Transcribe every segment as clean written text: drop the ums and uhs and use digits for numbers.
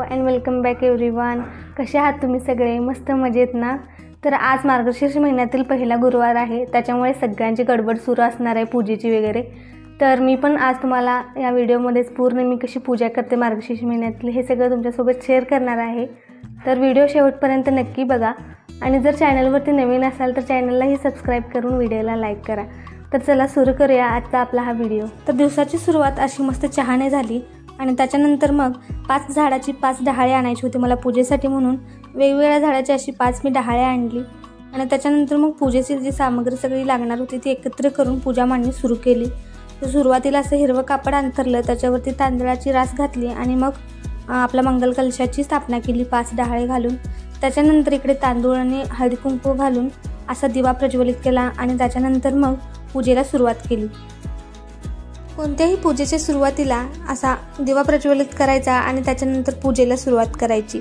And welcome back everyone. कसे आहात तुम्ही सगळे? मस्त मजेत ना? तर आज मार्गशीर्ष महिन्यातील पहिला गुरुवार आहे, त्याच्यामुळे सगळ्यांची गडबड सुरू असणार आहे पूजेची वगैरे। तर मी पण आज तुम्हाला या व्हिडिओमध्येच पूर्ण मी कशी पूजा करते मार्गशीर्ष महिन्यातली हे सगळं तुमच्यासोबत शेअर करणार आहे। तर व्हिडिओ शेवटपर्यंत नक्की बघा आणि जर चॅनलवरती नवीन असाल तर चॅनललाही सबस्क्राईब करून व्हिडिओला लाईक करा। तर चला सुरू करूया आजचा आपला हा व्हिडिओ। तर दिवसाची सुरुवात अशी मस्त चहाने झाली आणि त्याच्यानंतर मग 5 झाडाची 5 डहाळे आणायची होती मला पूजेसाठी, म्हणून वेगवेगळ्या झाडाची अशी 5 मी डहाळे आणली आणि त्याच्यानंतर मग पूजेची जी सामग्री सगळी लागणार होती ती एकत्र करून पूजा मांडणी सुरू केली। तर सुरुवातीला असं हिरवं कापड अंथरलं, त्याच्यावरती तांदळाची रास घातली आणि मग आपल्या मंगल कलशाची स्थापना केली 5 डहाळे घालून। त्याच्यानंतर इकडे तांदूळ आणि हळदी कुंकू घालून असा दिवा प्रज्वलित केला आणि त्याच्यानंतर मग पूजेला सुरुवात केली। कोणत्याही पूजेच्या सुरुवातीला असा दिवा प्रज्वलित करायचा आणि त्याच्यानंतर पूजेला सुरुवात करायची।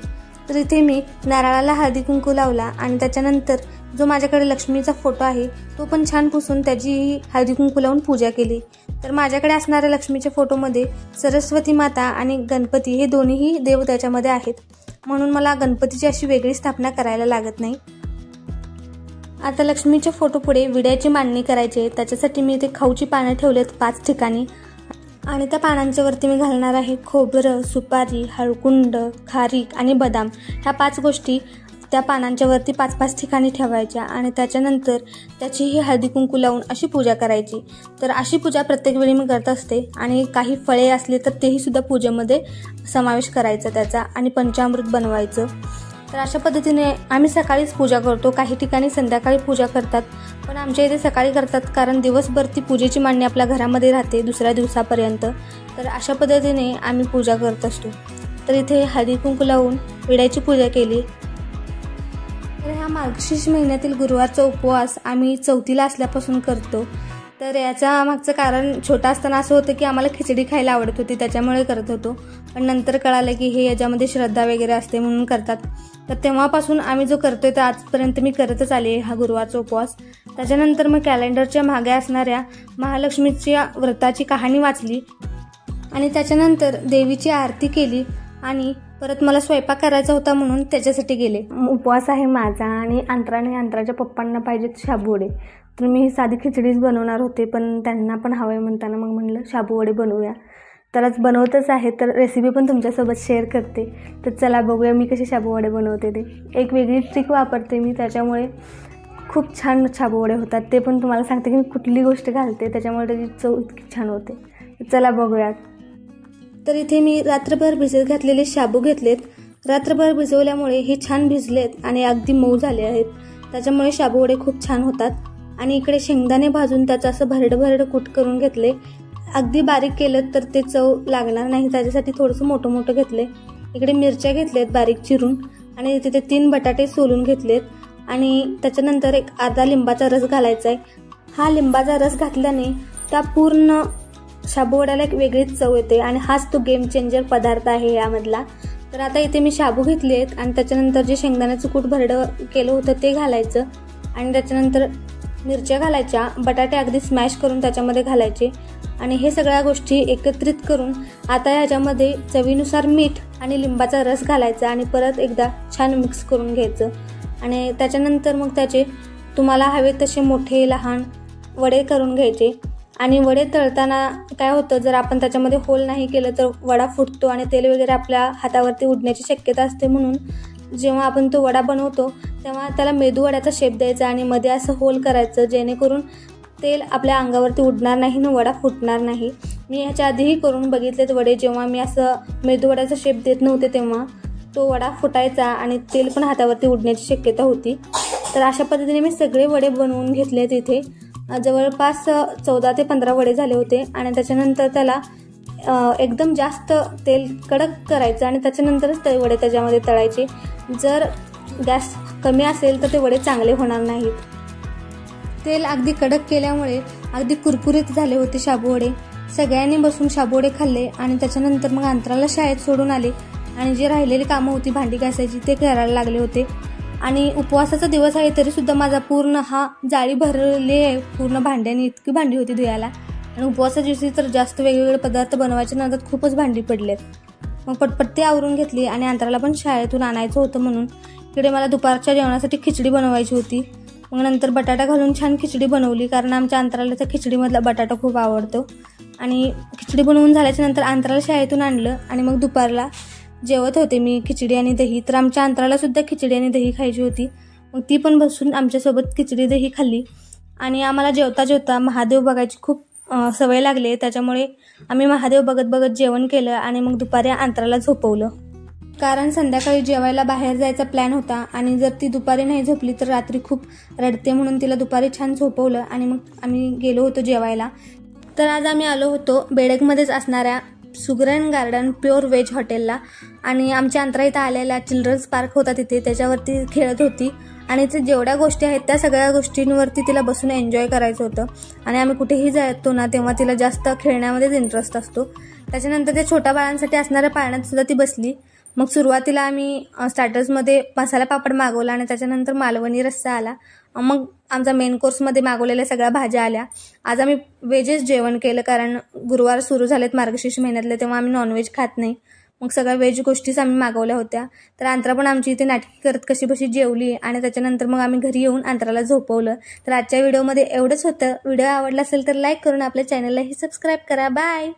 तर इथे मी नारळाला हळदी कुंकू लावला आणि त्याच्यानंतर जो माझ्याकडे लक्ष्मीचा फोटो आहे तो पण छान पुसून त्याची हळदी कुंकू लावून पूजा केली। तर माझ्याकडे असणाऱ्या लक्ष्मीच्या फोटोमध्ये सरस्वती माता आणि गणपती हे दोन्हीही देव त्याच्यामध्ये आहेत, म्हणून मला गणपतीची अशी वेगळी स्थापना करायला लागत नाही। आता लक्ष्मीच्या फोटो पुढे विड्याची मांडणी करायची, त्याच्यासाठी मी इथे खाऊची पानं ठेवलेत 5 ठिकाणी आणि त्या पानांच्या वरती मी घालणार आहे खोबरं, सुपारी, हळकुंड, खारीक आणि बदाम। ह्या 5 गोष्टी त्या पानांच्या वरती 5-5 ठिकाणी ठेवायच्या आणि त्याच्यानंतर त्याचीही हळदी कुंकू लावून अशी पूजा करायची। तर अशी पूजा प्रत्येक वेळी मी करत असते आणि काही फळे असली तर तेही सुद्धा पूजेमध्ये समावेश करायचा त्याचा आणि पंचामृत बनवायचं। तर अशा पद्धतीने आम्ही सकाळीच पूजा करतो, काही ठिकाणी संध्याकाळी पूजा करतात, पण आमच्या इथे सकाळी करतात कारण दिवसभर ती पूजेची मांडणी आपल्या घरामध्ये राहते दुसऱ्या दिवसापर्यंत। तर अशा पद्धतीने आम्ही पूजा करत असतो। तर इथे हळदी कुंकू लावून विड्याची पूजा केली। तर ह्या मार्गशीर्ष महिन्यातील गुरुवारचा उपवास आम्ही चौथीला असल्यापासून करतो। तर याच्या मागचं कारण छोटा असताना असं होतं की आम्हाला खिचडी खायला आवडत होती त्याच्यामुळे करत होतो, पण नंतर कळालं की हे याच्यामध्ये श्रद्धा वगैरे असते म्हणून करतात। तर तेव्हापासून आम्ही जो करतोय तर आजपर्यंत मी करतच आले हा गुरुवारचा उपवास। त्याच्यानंतर मग कॅलेंडरच्या मागे असणाऱ्या महालक्ष्मीच्या व्रताची कहाणी वाचली आणि त्याच्यानंतर देवीची आरती केली आणि परत मला स्वयंपाक करायचा होता म्हणून त्याच्यासाठी गेले। उपवास आहे माझा आणि अंतराच्या पप्पांना पाहिजेत शाबूवडे, तर मी साधी खिचडीच बनवणार होते पण त्यांना पण हवंय म्हणताना मग म्हणलं शाबूवडे बनवूया। तर आज बनवतच आहे, तर रेसिपी पण तुमच्यासोबत शेअर करते। तर चला बघूया मी कसे शाबूवडे बनवते ते। एक वेगळी ट्रिक वापरते मी, त्याच्यामुळे खूप छान शाबूवडे होतात। ते पण तुम्हाला सांगते की मी कुठली गोष्ट घालते त्याच्यामुळे त्याची चव इतकी छान होते। चला बघूयात। तर इथे मी रात्रभर भिजत घातलेले शाबू घेतलेत। रात्रभर भिजवल्यामुळे हे छान भिजलेत आणि अगदी मऊ झाले आहेत, त्याच्यामुळे शाबूवडे खूप छान होतात। आणि इकडे शेंगदाणे भाजून त्याचं असं भरड कूट करून घेतले। अगदी बारीक केलं तर ते चव लागणार नाही, त्याच्यासाठी थोडंसं मोठं घेतले। इकडे मिरच्या घेतल्यात बारीक चिरून आणि तिथे 3 बटाटे सोलून घेतलेत आणि त्याच्यानंतर एक अर्धा लिंबाचा रस घालायचा आहे। हा लिंबाचा रस घातल्याने त्या पूर्ण शाबूवड्याला एक वेगळीच चव येते आणि हाच तो गेम चेंजर पदार्थ आहे यामधला। तर आता इथे मी शाबू घेतले आहेत आणि त्याच्यानंतर जे शेंगदाण्याचं कूट भरडं केलं होतं ते घालायचं आणि त्याच्यानंतर मिरच्या घालायच्या, बटाटे अगदी स्मॅश करून त्याच्यामध्ये घालायचे आणि हे सगळ्या गोष्टी एकत्रित करून आता ह्याच्यामध्ये चवीनुसार मीठ आणि लिंबाचा रस घालायचा आणि परत एकदा छान मिक्स करून घ्यायचं आणि त्याच्यानंतर मग त्याचे तुम्हाला हवे तसे मोठे लहान वडे करून घ्यायचे। आणि वडे तळताना काय होतं, जर आपण त्याच्यामध्ये होल नाही केलं तर वडा फुटतो आणि तेल वगैरे आपल्या हातावरती उडण्याची शक्यता असते, म्हणून जेव्हा आपण तो वडा बनवतो तेव्हा त्याला मेदूवड्याचा शेप द्यायचा आणि मध्ये असं होल करायचं, जेणेकरून तेल आपल्या अंगावरती उडणार नाही आणि वडा फुटणार नाही। मी ह्याच्या आधीही करून बघितलेत वडे, जेव्हा मी असं मेदूवड्याचा शेप देत नव्हते तेव्हा तो वडा फुटायचा आणि तेल पण हातावरती उडण्याची शक्यता होती। तर अशा पद्धतीने मी सगळे वडे बनवून घेतलेत। इथे जवळपास 14 ते 15 वडे झाले होते आणि त्याच्यानंतर त्याला एकदम जास्त तेल कडक करायचं आणि त्याच्यानंतरच ते वडे त्याच्यामध्ये तळायचे। जर गॅस कमी असेल तर ते वडे चांगले होणार नाहीत। तेल अगदी कडक केल्यामुळे अगदी कुरकुरीत झाले होते शाबूवडे। सगळ्यांनी बसून शाबूवडे खाल्ले आणि त्याच्यानंतर मग अंतराला शाळेत सोडून आले आणि जे राहिलेली कामं होती भांडी घासायची ते करायला लागले होते। आणि उपवासाचा दिवस आहे तरी सुद्धा माझा पूर्ण हा जाळी भरले आहे पूर्ण भांड्याने, इतकी भांडी होती धुयाला। आणि उपवासाच्या दिवशी तर जास्त वेगवेगळे पदार्थ बनवायच्या नादात खूपच भांडी पडलेत। मग पटपट ती आवरून घेतली आणि अंतराला पण शाळेतून आणायचं होतं म्हणून इकडे मला दुपारच्या जेवणासाठी खिचडी बनवायची होती. मग नंतर बटाटा घालून छान खिचडी बनवली, कारण आमच्या अंतराला त्या खिचडीमधला बटाटा खूप आवडतो. आणि खिचडी बनवून झाल्याच्या नंतर अंतराला शाळेतून आणलं आणि मग दुपारला जेवत होते मी खिचडी आणि दही. तर आमच्या अंतराला सुद्धा खिचडी आणि दही खायची होती. मग ती पण बसून आमच्यासोबत खिचडी दही खाल्ली. आणि आम्हाला जेवता जेवता महादेव बघायची खूप सवय लागली, त्याच्यामुळे आम्ही महादेव बघत बघत जेवण केलं आणि मग दुपारी अंतराला झोपवलं, कारण संध्याकाळी जेवायला बाहेर जायचा प्लॅन होता आणि जर ती दुपारी नाही झोपली तर रात्री खूप रडते, म्हणून तिला दुपारी छान झोपवलं आणि मग आम्ही गेलो होतो जेवायला. तर आज आम्ही आलो होतो बेडकमध्येच असणाऱ्या सुगरण गार्डन प्युअर व्हेज हॉटेलला. आणि आमच्या अंतरा इथं आलेला चिल्ड्रन्स पार्क होता तिथे, त्याच्यावरती खेळत होती आणि ते जेवढ्या गोष्टी आहेत त्या सगळ्या गोष्टींवरती तिला बसून एन्जॉय करायचं होतं. आणि आम्ही कुठेही जातो ना तेव्हा तिला जास्त खेळण्यामध्येच इंटरेस्ट असतो. त्याच्यानंतर त्या छोट्या बाळांसाठी असणाऱ्या पाळण्यात सुद्धा ती बसली. मग सुरुवातीला आम्ही स्टार्टर्समध्ये मसाला पापड मागवला आणि त्याच्यानंतर मालवणी रस्सा आला. मग आमचा मेन कोर्समध्ये मागवलेल्या सगळ्या भाज्या आल्या. आज आम्ही व्हेजच जेवण केलं, कारण गुरुवार सुरू झालेत मार्गशीर्ष महिन्यातले, तेव्हा आम्ही नॉनव्हेज खात नाही. मग सगळ्या व्हेज गोष्टीच आम्ही मागवल्या होत्या. तर अंतरा पण आमची इथे नाटकी करत कशी बशी जेवली आणि त्याच्यानंतर मग आम्ही घरी येऊन अंतराला झोपवलं. तर आजच्या व्हिडिओमध्ये एवढंच होतं. व्हिडिओ आवडला असेल तर लाईक करून आपल्या चॅनललाही सबस्क्राईब करा. बाय.